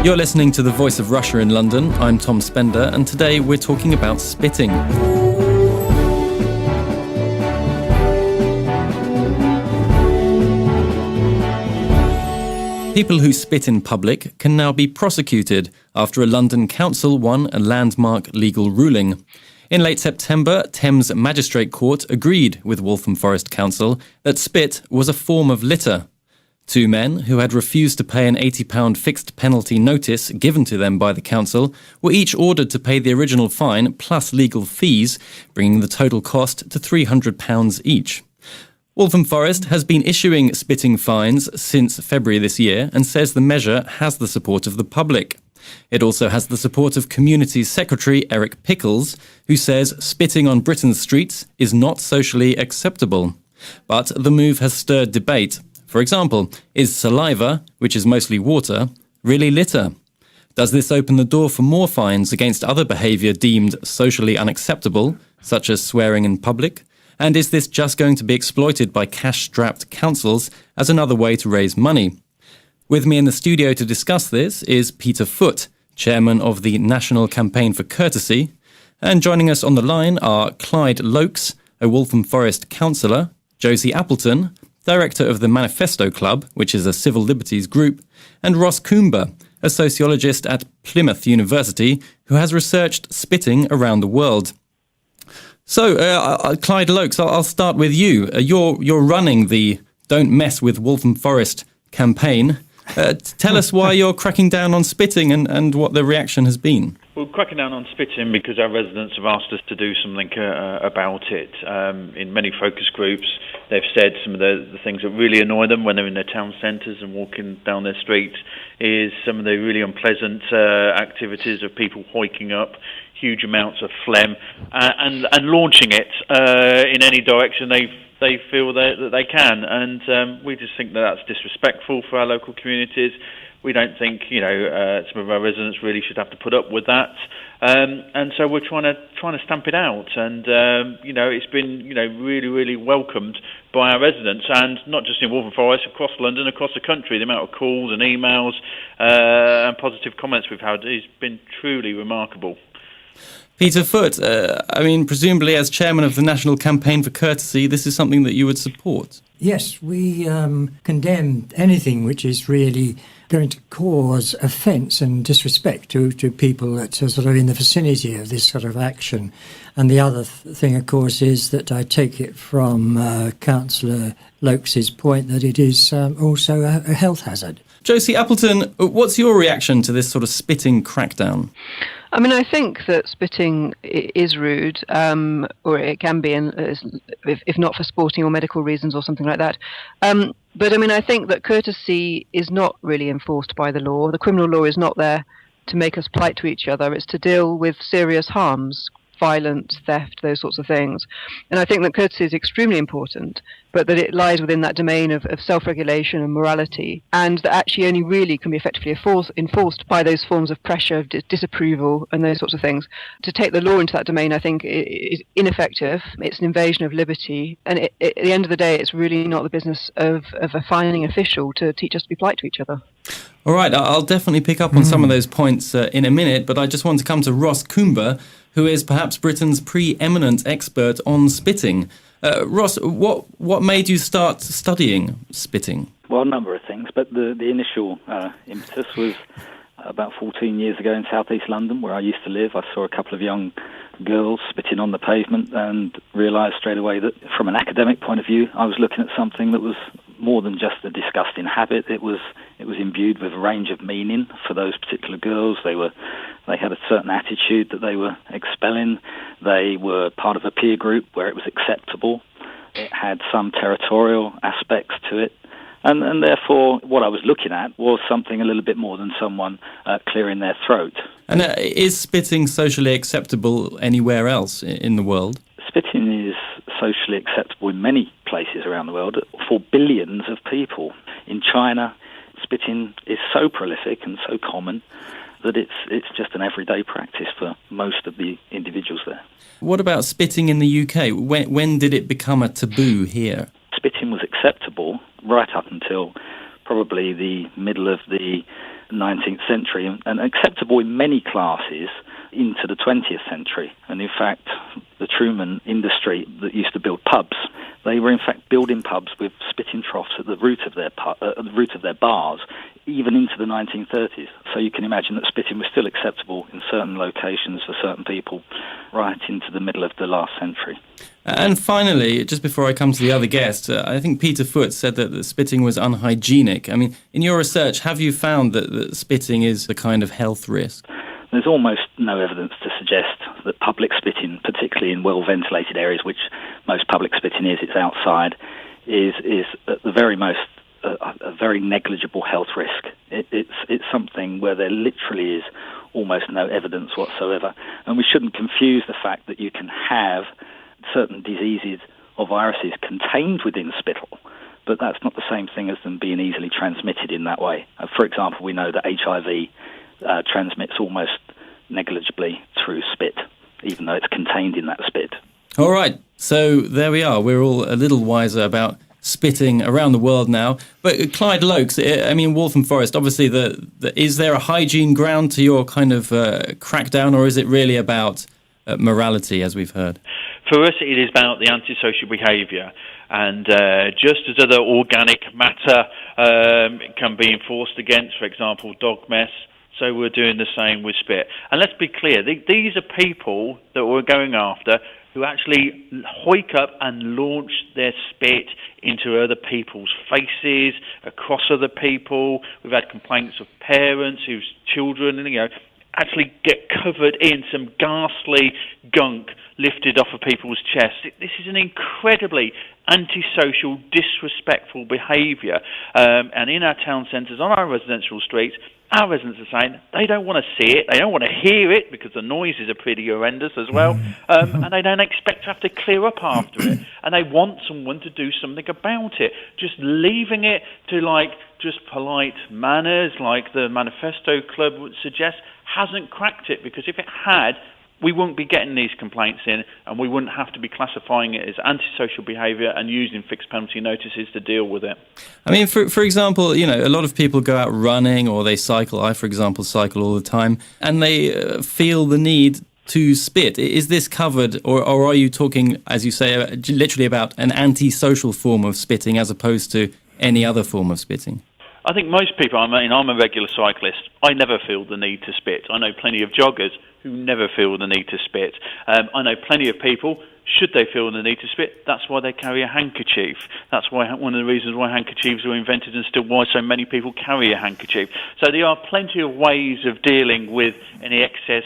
You're listening to The Voice of Russia in London. I'm Tom Spender, and today we're talking about spitting. People who spit in public can now be prosecuted after a London council won a landmark legal ruling. In late September, Thames Magistrate Court agreed with Waltham Forest Council that spit was a form of litter. Two men who had refused to pay an £80 fixed penalty notice given to them by the council were each ordered to pay the original fine plus legal fees, bringing the total cost to £300 each. Waltham Forest has been issuing spitting fines since February this year and says the measure has the support of the public. It also has the support of Communities Secretary Eric Pickles, who says spitting on Britain's streets is not socially acceptable. But the move has stirred debate. For example, is saliva, which is mostly water, really litter? Does this open the door for more fines against other behaviour deemed socially unacceptable, such as swearing in public? And is this just going to be exploited by cash-strapped councils as another way to raise money? With me in the studio to discuss this is Peter Foote, chairman of the National Campaign for Courtesy. And joining us on the line are Clyde Lokes, a Waltham Forest councillor, Josie Appleton, director of the Manifesto Club, which is a civil liberties group, and Ross Coomber, a sociologist at Plymouth University who has researched spitting around the world. So, Clyde Lokes, I'll start with you. You're running the Don't Mess with Waltham Forest campaign. Tell us why you're cracking down on spitting and what the reaction has been. We're cracking down on spitting because our residents have asked us to do something about it. In many focus groups, they've said some of the things that really annoy them when they're in their town centres and walking down their streets is some of the really unpleasant activities of people hoiking up huge amounts of phlegm and launching it in any direction they feel that they can. And we just think that that's disrespectful for our local communities. We don't think, some of our residents really should have to put up with that. And so we're trying to stamp it out. And, it's been, really, really welcomed by our residents, and not just in Waltham Forest, across London, across the country. The amount of calls and emails and positive comments we've had has been truly remarkable. Peter Foote, presumably as chairman of the National Campaign for Courtesy, this is something that you would support? Yes, we condemn anything which is really going to cause offence and disrespect to people that are sort of in the vicinity of this sort of action. And the other thing, of course, is that I take it from Councillor Lokes' point that it is also a health hazard. Josie Appleton, what's your reaction to this sort of spitting crackdown? I think that spitting is rude, or it can be, if not for sporting or medical reasons or something like that. But I think that courtesy is not really enforced by the law. The criminal law is not there to make us polite to each other. It's to deal with serious harms, violence, theft, those sorts of things. And I think that courtesy is extremely important, but that it lies within that domain of self-regulation and morality, and that actually only really can be effectively enforced by those forms of pressure, disapproval, and those sorts of things. To take the law into that domain, I think, is ineffective. It's an invasion of liberty, and at the end of the day, it's really not the business of a fining official to teach us to be polite to each other. All right, I'll definitely pick up on some of those points in a minute, but I just want to come to Ross Coomber, who is perhaps Britain's preeminent expert on spitting. Ross, what made you start studying spitting? Well, a number of things, but the initial impetus was about 14 years ago in southeast London, where I used to live. I saw a couple of young girls spitting on the pavement and realised straight away that from an academic point of view, I was looking at something that was more than just a disgusting habit. It was imbued with a range of meaning for those particular girls. They had a certain attitude that they were expelling. They were part of a peer group where it was acceptable. It had some territorial aspects to it. And therefore, what I was looking at was something a little bit more than someone clearing their throat. And is spitting socially acceptable anywhere else in the world? Spitting is socially acceptable in many places around the world for billions of people. In China, spitting is so prolific and so common that it's just an everyday practice for most of the individuals there. What about spitting in the UK? When did it become a taboo here? Spitting was acceptable right up until probably the middle of the 19th century and acceptable in many classes into the 20th century. And in fact, the Truman industry that used to build pubs, they were in fact building pubs with spitting troughs at the root of their bars, even into the 1930s. So you can imagine that spitting was still acceptable in certain locations for certain people right into the middle of the last century. And finally, just before I come to the other guest, I think Peter Foote said that spitting was unhygienic. I mean, in your research, have you found that spitting is a kind of health risk? There's almost no evidence to suggest that public spitting, particularly in well-ventilated areas, which most public spitting is, it's outside, is at the very most a very negligible health risk. It's something where there literally is almost no evidence whatsoever. And we shouldn't confuse the fact that you can have certain diseases or viruses contained within spittle, but that's not the same thing as them being easily transmitted in that way. For example, we know that HIV transmits almost negligibly through spit, even though it's contained in that spit. All right, so there we are. We're all a little wiser about spitting around the world now. But Clyde Lokes, I mean, Waltham Forest, obviously, is there a hygiene ground to your kind of crackdown, or is it really about morality, as we've heard? For us, it is about the antisocial behaviour. And just as other organic matter can be enforced against, for example, dog mess, so we're doing the same with spit. And let's be clear, these are people that we're going after who actually hoik up and launch their spit into other people's faces, across other people. We've had complaints of parents whose children, actually get covered in some ghastly gunk lifted off of people's chests. This is an incredibly antisocial, disrespectful behaviour. And in our town centres, on our residential streets, our residents are saying they don't want to see it, they don't want to hear it because the noises are pretty horrendous as well, and they don't expect to have to clear up after it, and they want someone to do something about it. Just leaving it to just polite manners like the Manifesto Club would suggest hasn't cracked it, because if it had, we wouldn't be getting these complaints in, and we wouldn't have to be classifying it as antisocial behaviour and using fixed penalty notices to deal with it. I mean, for example, a lot of people go out running or they cycle. I, for example, cycle all the time, and they feel the need to spit. Is this covered, or are you talking, as you say, literally about an antisocial form of spitting as opposed to any other form of spitting? I think most people, I'm a regular cyclist, I never feel the need to spit. I know plenty of joggers who never feel the need to spit. I know plenty of people, should they feel the need to spit, that's why they carry a handkerchief. That's why one of the reasons why handkerchiefs were invented, and still why so many people carry a handkerchief. So there are plenty of ways of dealing with any excess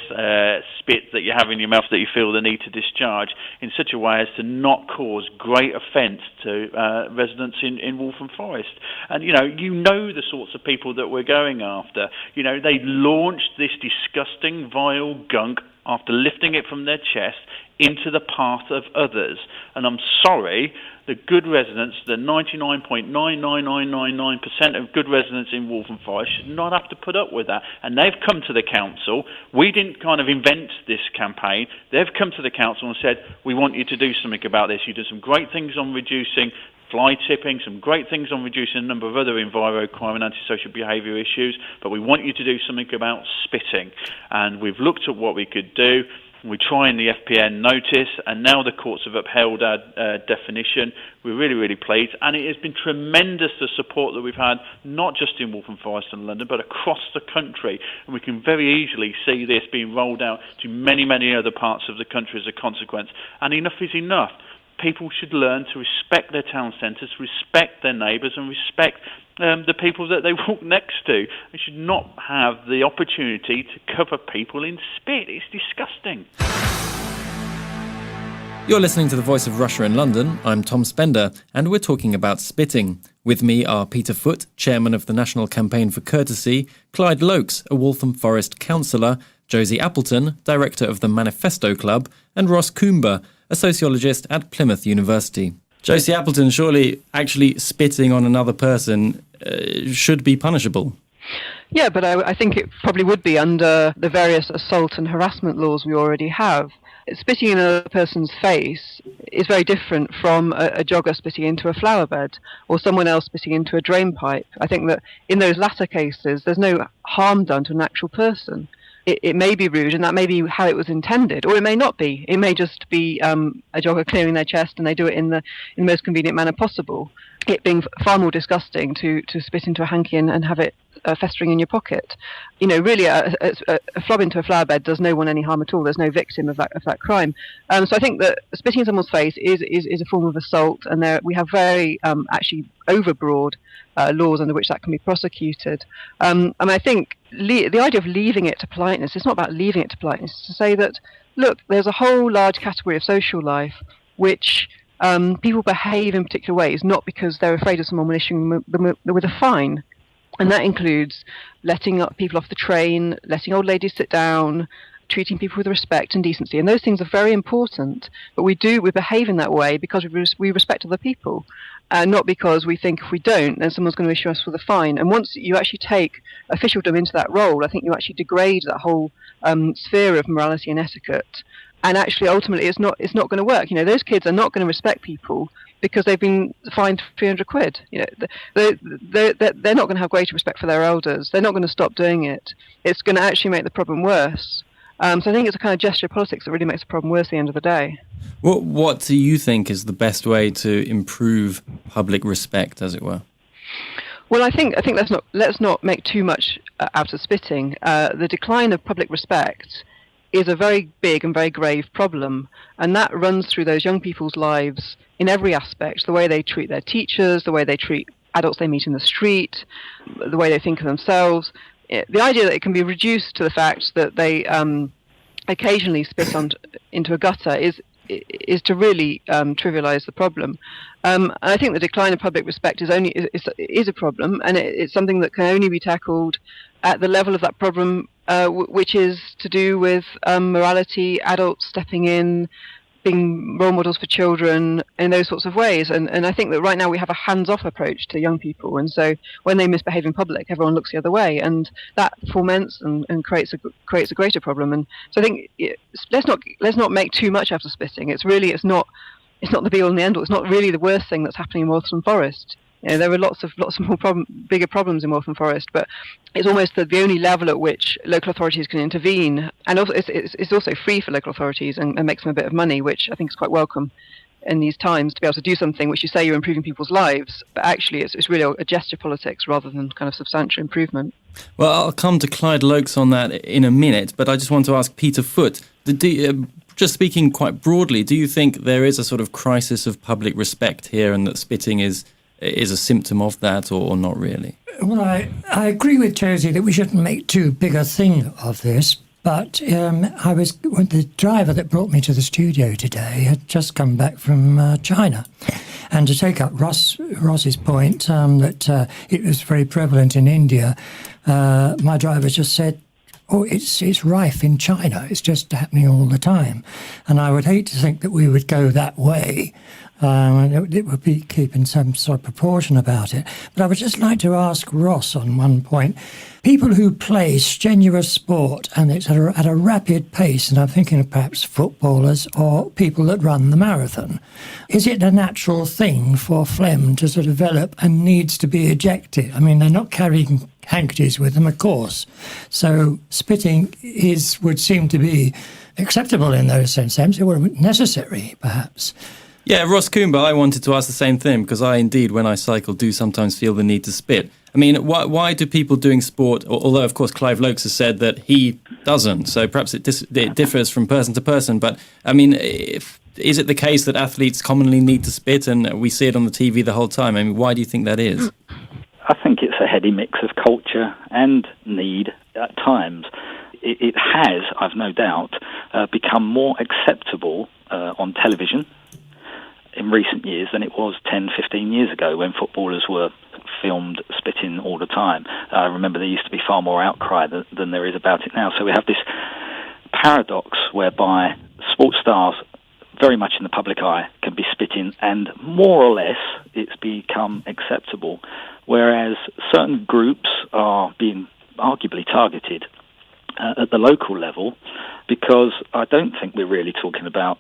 spit that you have in your mouth that you feel the need to discharge in such a way as to not cause great offence to residents in Waltham Forest. And you know the sorts of people that we're going after. They launched this disgusting, vile gunk after lifting it from their chest into the path of others. And I'm sorry, the good residents, the 99.99999% of good residents in Waltham Forest should not have to put up with that. And they've come to the council. We didn't kind of invent this campaign. They've come to the council and said, we want you to do something about this. You did some great things on reducing fly tipping, some great things on reducing a number of other enviro-crime and antisocial behaviour issues, but we want you to do something about spitting. And we've looked at what we could do. We try in the FPN notice, and now the courts have upheld our definition. We're really, really pleased, and it has been tremendous, the support that we've had, not just in Waltham Forest and London, but across the country. And we can very easily see this being rolled out to many, many other parts of the country as a consequence. And enough is enough. People should learn to respect their town centres, respect their neighbours, and respect the people that they walk next to. They should not have the opportunity to cover people in spit. It's disgusting. You're listening to The Voice of Russia in London. I'm Tom Spender, and we're talking about spitting. With me are Peter Foote, chairman of the National Campaign for Courtesy, Clyde Lokes, a Waltham Forest councillor, Josie Appleton, director of the Manifesto Club, and Ross Coomber, a sociologist at Plymouth University. Josie Appleton, surely actually spitting on another person should be punishable. Yeah, but I think it probably would be under the various assault and harassment laws we already have. spitting in another person's face is very different from a jogger spitting into a flower bed or someone else spitting into a drain pipe. I think that in those latter cases, there's no harm done to an actual person. It may be rude, and that may be how it was intended, or it may not be. It may just be a jogger clearing their chest, and they do it in the most convenient manner possible. It being far more disgusting to spit into a hanky and have it festering in your pocket. Really, a flob into a flower bed does no one any harm at all. There's no victim of that crime. So I think that spitting in someone's face is a form of assault, and we have very actually overbroad laws under which that can be prosecuted. And I think the idea of leaving it to politeness, it's not about leaving it to politeness, it's to say that, look, there's a whole large category of social life which people behave in particular ways, not because they're afraid of someone issuing them with a fine. And that includes letting people off the train, letting old ladies sit down, treating people with respect and decency. And those things are very important. But we behave in that way because we respect other people, not because we think if we don't, then someone's going to issue us with a fine. And once you actually take officialdom into that role, I think you actually degrade that whole sphere of morality and etiquette. And actually, ultimately, it's not going to work. Those kids are not going to respect people because they've been fined 300 quid. They're not going to have greater respect for their elders. They're not going to stop doing it. It's going to actually make the problem worse. So I think it's a kind of gesture of politics that really makes the problem worse at the end of the day. What do you think is the best way to improve public respect, as it were? Well, I think let's not make too much out of spitting. The decline of public respect is a very big and very grave problem, and that runs through those young people's lives in every aspect: the way they treat their teachers, the way they treat adults they meet in the street, the way they think of themselves. The idea that it can be reduced to the fact that they occasionally spit into a gutter is to really trivialise the problem. And I think the decline of public respect is a problem, and it's something that can only be tackled at the level of that problem, which is to do with morality, adults stepping in, being role models for children in those sorts of ways. And I think that right now we have a hands-off approach to young people, and so when they misbehave in public, everyone looks the other way, and that foments and creates a greater problem. And so I think let's not make too much out of spitting. It's not the be all and the end all. It's not really the worst thing that's happening in Waltham Forest. There are lots of more bigger problems in Waltham Forest, but it's almost the only level at which local authorities can intervene, and also it's also free for local authorities and makes them a bit of money, which I think is quite welcome in these times, to be able to do something which you say you're improving people's lives, but actually it's really a gesture politics rather than kind of substantial improvement. Well, I'll come to Clyde Lokes on that in a minute, but I just want to ask Peter Foote, just speaking quite broadly, do you think there is a sort of crisis of public respect here, and that spitting is a symptom of that, or not really? Well, I agree with Tosie that we shouldn't make too big a thing of this, but the driver that brought me to the studio today had just come back from China. And to take up Ross's point that it was very prevalent in India, my driver just said, oh, it's rife in China. It's just happening all the time. And I would hate to think that we would go that way. It would be keeping some sort of proportion about it. But I would just like to ask Ross on one point. People who play strenuous sport, and it's at a rapid pace, and I'm thinking of perhaps footballers or people that run the marathon, is it a natural thing for phlegm to sort of develop and needs to be ejected? I mean, they're not carrying handkerchiefs with them, of course. So spitting would seem to be acceptable in those sense. It would be necessary, perhaps. Yeah, Ross Coomber, I wanted to ask the same thing, because I indeed, when I cycle, do sometimes feel the need to spit. I mean, why do people doing sport, although of course Clive Lokes has said that he doesn't, so perhaps it differs from person to person, but I mean, is it the case that athletes commonly need to spit, and we see it on the TV the whole time? I mean, why do you think that is? I think it's a heady mix of culture and need at times. It has, I've no doubt, become more acceptable on television in recent years than it was 10, 15 years ago, when footballers were filmed spitting all the time. I remember there used to be far more outcry than there is about it now. So we have this paradox whereby sports stars, very much in the public eye, can be spitting, and more or less it's become acceptable, whereas certain groups are being arguably targeted at the local level, because I don't think we're really talking about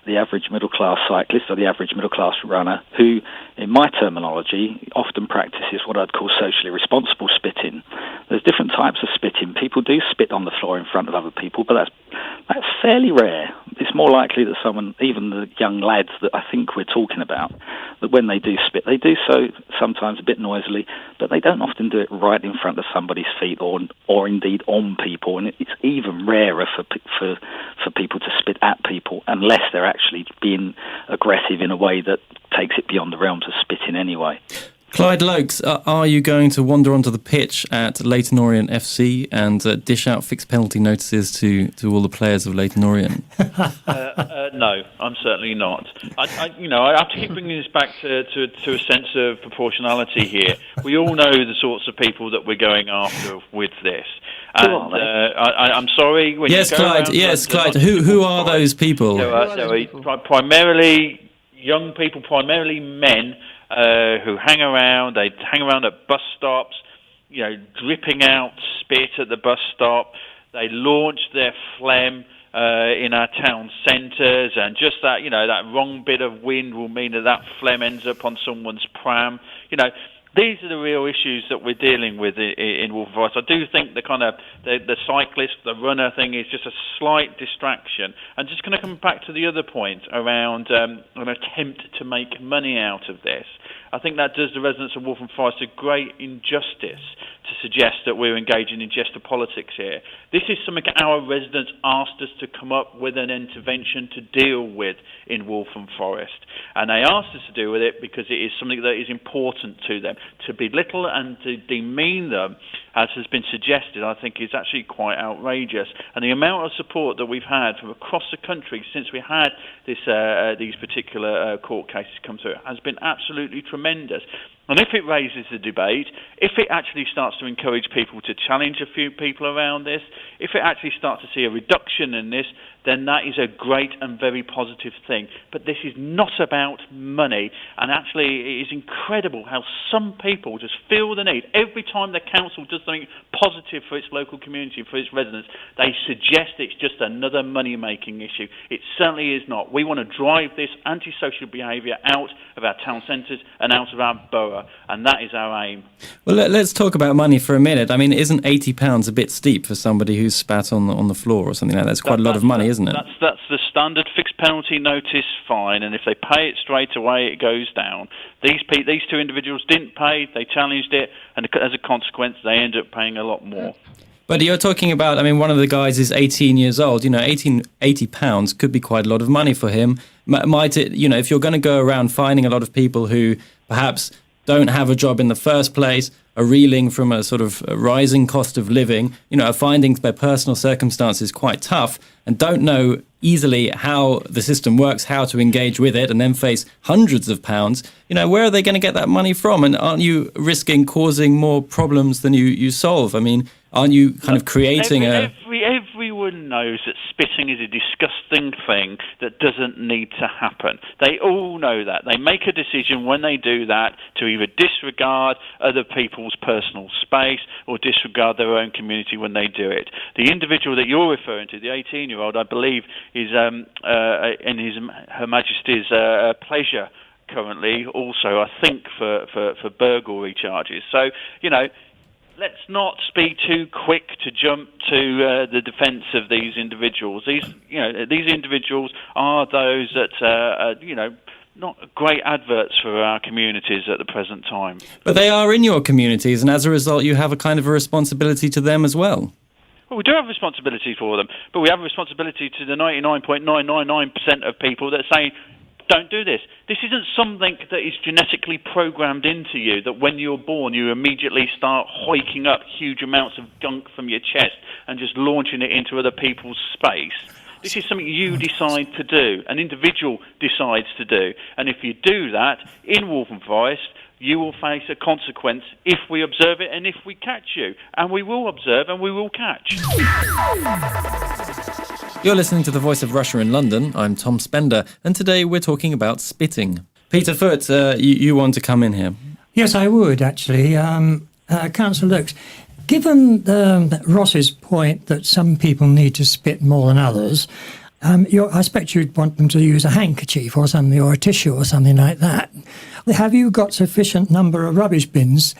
the average middle-class cyclist or the average middle-class runner who, in my terminology, often practices what I'd call socially responsible spitting. There's different types of spitting. People do spit on the floor in front of other people, but that's fairly rare. It's more likely that someone, even the young lads that I think we're talking about, that when they do spit, they do so sometimes a bit noisily, but they don't often do it right in front of somebody's feet or indeed on people. And it's even rarer for people to spit at people unless they're actually being aggressive in a way that takes it beyond the realms of spitting anyway. Clyde Lokes, are you going to wander onto the pitch at Leyton Orient FC and dish out fixed penalty notices to all the players of Leyton Orient? No, I'm certainly not. I have to keep bringing this back to a sense of proportionality here. We all know the sorts of people that we're going after with this. And I'm sorry. When yes, you go Clyde. Yes, Clyde. Who are those people? Primarily young people, primarily men. Who hang around. They hang around at bus stops, dripping out spit at the bus stop. They launch their phlegm in our town centres, and just that, that wrong bit of wind will mean that phlegm ends up on someone's pram. These are the real issues that we're dealing with in Waltham Forest. I do think the cyclist, the runner thing is just a slight distraction. And just going to come back to the other point around an attempt to make money out of this. I think that does the residents of Waltham Forest a great injustice to suggest that we're engaging in jester politics here. This is something our residents asked us to come up with an intervention to deal with in Waltham Forest. And they asked us to deal with it because it is something that is important to them. To belittle and to demean them, as has been suggested, I think is actually quite outrageous. And the amount of support that we've had from across the country since we had these particular court cases come through has been absolutely tremendous. And if it raises the debate, if it actually starts to encourage people to challenge a few people around this, if it actually starts to see a reduction in this, then that is a great and very positive thing. But this is not about money, and actually it is incredible how some people just feel the need. Every time the council does something positive for its local community, for its residents, they suggest it's just another money-making issue. It certainly is not. We want to drive this antisocial behaviour out of our town centres and out of our borough, and that is our aim. Well, let's talk about money for a minute. I mean, isn't £80 a bit steep for somebody who's spat on the floor or something like that? That's quite a lot of money, isn't it? That's the standard fixed penalty notice fine, and if they pay it straight away, it goes down. These two individuals didn't pay, they challenged it, and as a consequence, they end up paying a lot more. But you're talking about, I mean, one of the guys is 18 years old. £80 could be quite a lot of money for him. Might it, if you're going to go around finding a lot of people who perhaps don't have a job in the first place, are reeling from a sort of rising cost of living, are finding their personal circumstances quite tough and don't know easily how the system works, how to engage with it, and then face hundreds of pounds, where are they going to get that money from? And aren't you risking causing more problems than you solve? I mean, aren't you kind of creating Everyone knows that spitting is a disgusting thing that doesn't need to happen. They all know that. They make a decision when they do that to either disregard other people's personal space or disregard their own community when they do it. The individual that you're referring to, the 18-year-old, I believe, is in Her Majesty's pleasure currently, also, I think, for burglary charges. So, let's not be too quick to jump to the defence of these individuals. These individuals are those that not great adverts for our communities at the present time. But they are in your communities, and as a result, you have a kind of a responsibility to them as well. Well, we do have a responsibility for them, but we have a responsibility to the 99.999% of people that are saying, don't do this. This isn't something that is genetically programmed into you, that when you're born you immediately start hoiking up huge amounts of gunk from your chest and just launching it into other people's space. This is something you decide to do, an individual decides to do. And if you do that in Waltham Forest, you will face a consequence if we observe it and if we catch you. And we will observe and we will catch. You're listening to The Voice of Russia in London. I'm Tom Spender, and today we're talking about spitting. Peter Foote, you want to come in here? Yes, I would, actually. Councillor Lokes, Given Ross's point that some people need to spit more than others, I expect you'd want them to use a handkerchief or something, or a tissue or something like that. Have you got sufficient number of rubbish bins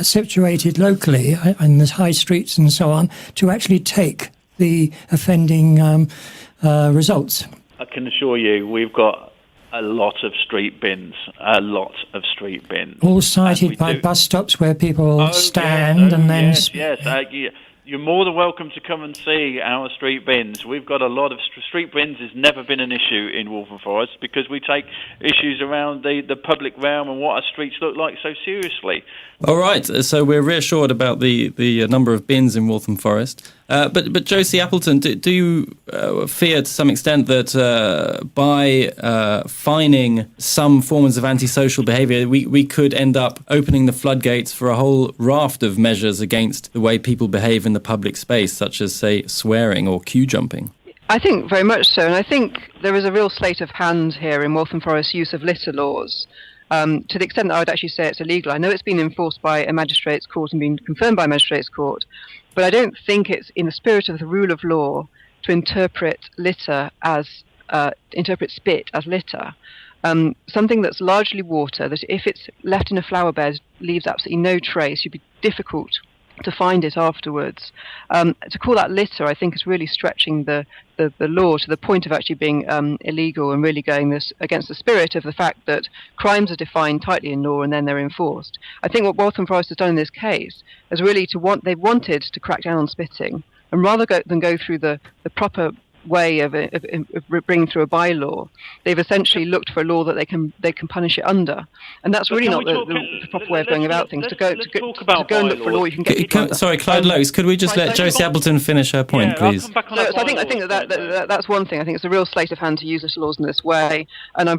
situated locally in the high streets and so on to actually take the offending results? I can assure you we've got a lot of street bins, All sited by bus stops where people stand and then... Yes. You're more than welcome to come and see our street bins. We've got a lot of street bins. Has never been an issue in Waltham Forest because we take issues around the public realm and what our streets look like so seriously. All right, so we're reassured about the number of bins in Waltham Forest. But Josie Appleton, do you fear to some extent that by fining some forms of antisocial behaviour, we could end up opening the floodgates for a whole raft of measures against the way people behave in the public space, such as, say, swearing or queue jumping? I think very much so, and I think there is a real sleight of hand here in Waltham Forest's use of litter laws. To the extent that I would actually say it's illegal. I know it's been enforced by a magistrate's court and been confirmed by a magistrate's court, but I don't think it's in the spirit of the rule of law to interpret spit as litter. Something that's largely water, that if it's left in a flower bed, leaves absolutely no trace, you'd be difficult to find it afterwards. To call that litter, I think, is really stretching the law to the point of actually being illegal and really going against the spirit of the fact that crimes are defined tightly in law and then they're enforced. I think what Waltham Forest has done in this case is really they've wanted to crack down on spitting, and rather than go through the proper way of bringing through a bylaw, they've essentially looked for a law that they can punish it under, and that's really not the proper way of going about things. To go and look for a law you can get. Sorry, Clyde Lokes, could we just let Josie Appleton finish her point, please? So I think that's one thing. I think it's a real sleight of hand to use litter laws in this way, and I'm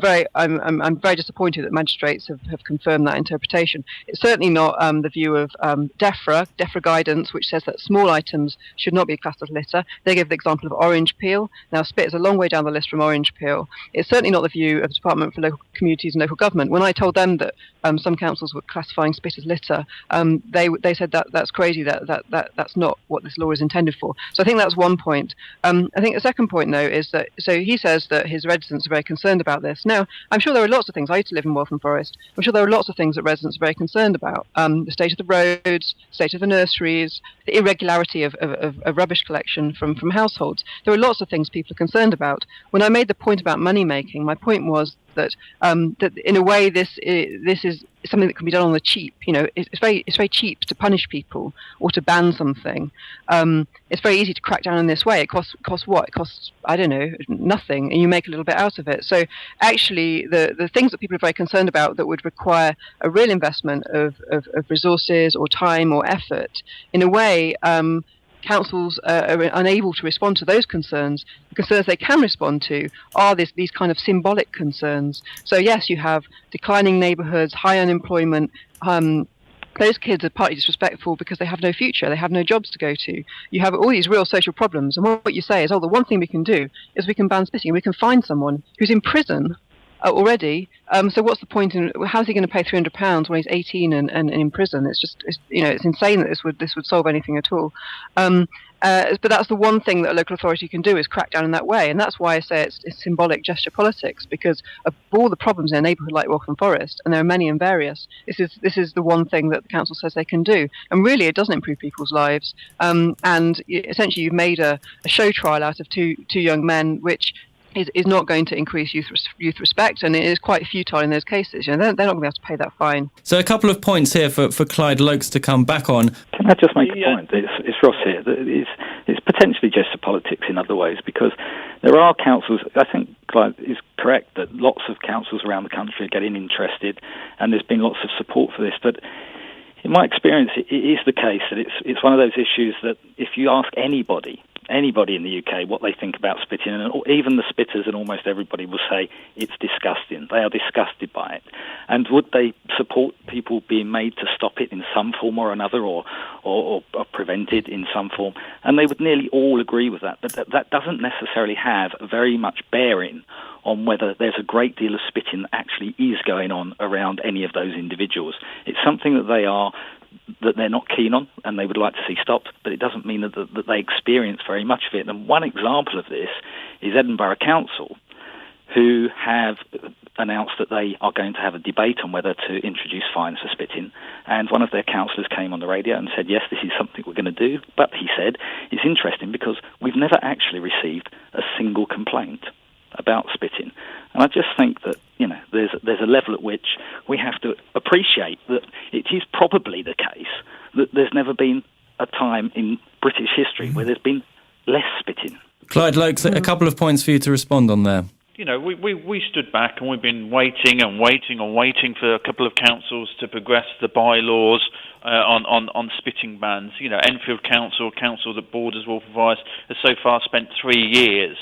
very disappointed that magistrates have confirmed that interpretation. It's certainly not the view of DEFRA guidance, which says that small items should not be classed as litter. They give the example of orange peel. Now, spit is a long way down the list from orange peel. It's certainly not the view of the Department for Local Communities and Local Government. When I told them that some councils were classifying spit as litter, they said that's crazy. That's not what this law is intended for. So I think that's one point. I think the second point, though, is that he says that his residents are very concerned about this. Now, I'm sure there are lots of things. I used to live in Waltham Forest. I'm sure there are lots of things that residents are very concerned about. The state of the roads, state of the nurseries, the irregularity of rubbish collection from households. There are lots of things people are concerned about. When I made the point about money making, my point was that in a way this is something that can be done on the cheap. You know, it's very cheap to punish people or to ban something. It's very easy to crack down in this way. It costs what? It costs, I don't know, nothing, and you make a little bit out of it. So actually, the things that people are very concerned about that would require a real investment of resources or time or effort, in a way. Councils are unable to respond to those concerns. The concerns they can respond to are these kind of symbolic concerns. So yes, you have declining neighbourhoods, high unemployment. Those kids are partly disrespectful because they have no future, they have no jobs to go to. You have all these real social problems, and what you say is, the one thing we can do is we can ban spitting. We can find someone who's in prison already. So what's the point in? How's he going to pay £300 when he's 18 and in prison? It's insane that this would solve anything at all. But that's the one thing that a local authority can do, is crack down in that way, and that's why I say it's symbolic gesture politics, because of all the problems in a neighbourhood like Waltham Forest, and there are many and various. This is the one thing that the council says they can do, and really it doesn't improve people's lives. And essentially, you've made a show trial out of two young men, which is not going to increase youth respect, and it is quite futile in those cases. They're not going to be able to pay that fine. So a couple of points here for Clyde Lokes to come back on. Can I just make a point? It's Ross here. It's potentially gesture politics in other ways, because there are councils. I think Clyde is correct that lots of councils around the country are getting interested, and there's been lots of support for this. But in my experience, it is the case that it's one of those issues that if you ask anybody in the UK what they think about spitting, and even the spitters and almost everybody will say it's disgusting. They are disgusted by it. And would they support people being made to stop it in some form or another, or prevent it in some form? And they would nearly all agree with that. But that doesn't necessarily have very much bearing on whether there's a great deal of spitting that actually is going on around any of those individuals. It's something that they are that they're not keen on and they would like to see stopped, but it doesn't mean that they experience very much of it. And one example of this is Edinburgh Council, who have announced that they are going to have a debate on whether to introduce fines for spitting. And one of their councillors came on the radio and said, yes, this is something we're going to do. But he said, it's interesting because we've never actually received a single complaint about spitting. And I just think that, there's a level at which we have to appreciate that it is probably the case that there's never been a time in British history where there's been less spitting. Clyde Lokes, a couple of points for you to respond on there. We stood back and we've been waiting for a couple of councils to progress the bylaws on spitting bans. Enfield Council, a council that borders Waltham Forest, has so far spent 3 years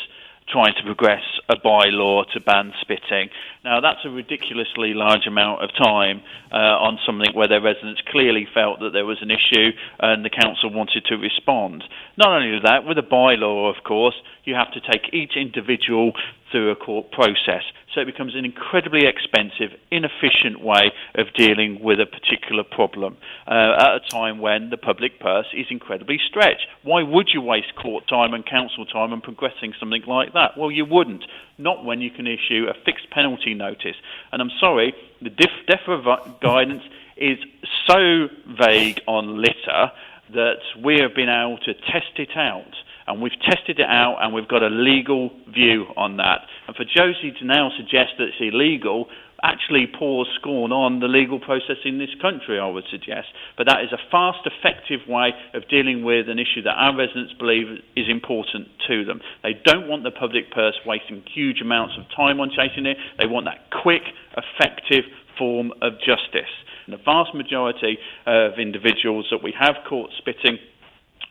trying to progress a bylaw to ban spitting. Now, that's a ridiculously large amount of time on something where their residents clearly felt that there was an issue and the council wanted to respond. Not only that, with a bylaw, of course, you have to take each individual through a court process. So it becomes an incredibly expensive, inefficient way of dealing with a particular problem at a time when the public purse is incredibly stretched. Why would you waste court time and council time on progressing something like that? Well, you wouldn't. Not when you can issue a fixed penalty notice. And I'm sorry, the DEFRA guidance is so vague on litter that we have been able to test it out. And we've tested it out and we've got a legal view on that. And for Josie to now suggest that it's illegal actually pours scorn on the legal process in this country, I would suggest. But that is a fast, effective way of dealing with an issue that our residents believe is important to them. They don't want the public purse wasting huge amounts of time on chasing it. They want that quick, effective form of justice. And the vast majority of individuals that we have caught spitting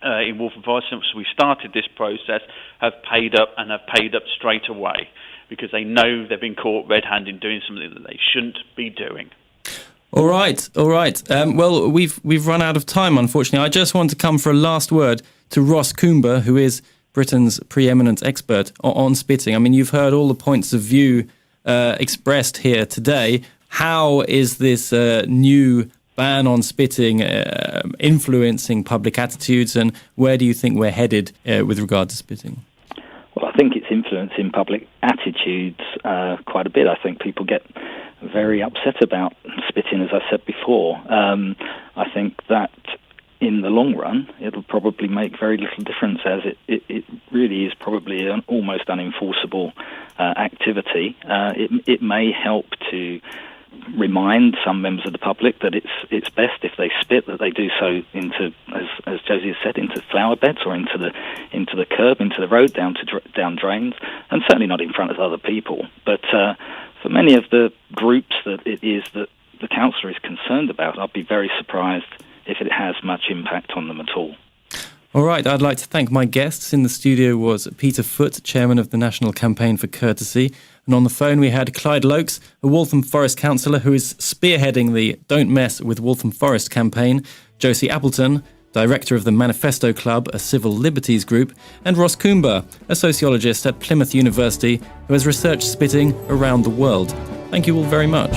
in Waltham Forest since we started this process have paid up straight away because they know they've been caught red-handed doing something that they shouldn't be doing. All right. Well, we've run out of time, unfortunately. I just want to come for a last word to Ross Coomber, who is Britain's preeminent expert on spitting. I mean, you've heard all the points of view expressed here today. How is this new ban on spitting influencing public attitudes, and where do you think we're headed with regard to spitting? Well, I think it's influencing public attitudes quite a bit. I think people get very upset about spitting, as I said before. I think that in the long run, it'll probably make very little difference, as it really is probably an almost unenforceable activity. It may help to remind some members of the public that it's best if they spit that they do so into, as Josie has said, into flower beds or into the curb, into the road, down drains, and certainly not in front of other people. But for many of the groups that it is that the councillor is concerned about, I'd be very surprised if it has much impact on them at all. All right, I'd like to thank my guests. In the studio was Peter Foote, chairman of the National Campaign for Courtesy. And on the phone we had Clyde Lokes, a Waltham Forest councillor who is spearheading the Don't Mess with Waltham Forest campaign, Josie Appleton, director of the Manifesto Club, a civil liberties group, and Ross Coomber, a sociologist at Plymouth University who has researched spitting around the world. Thank you all very much.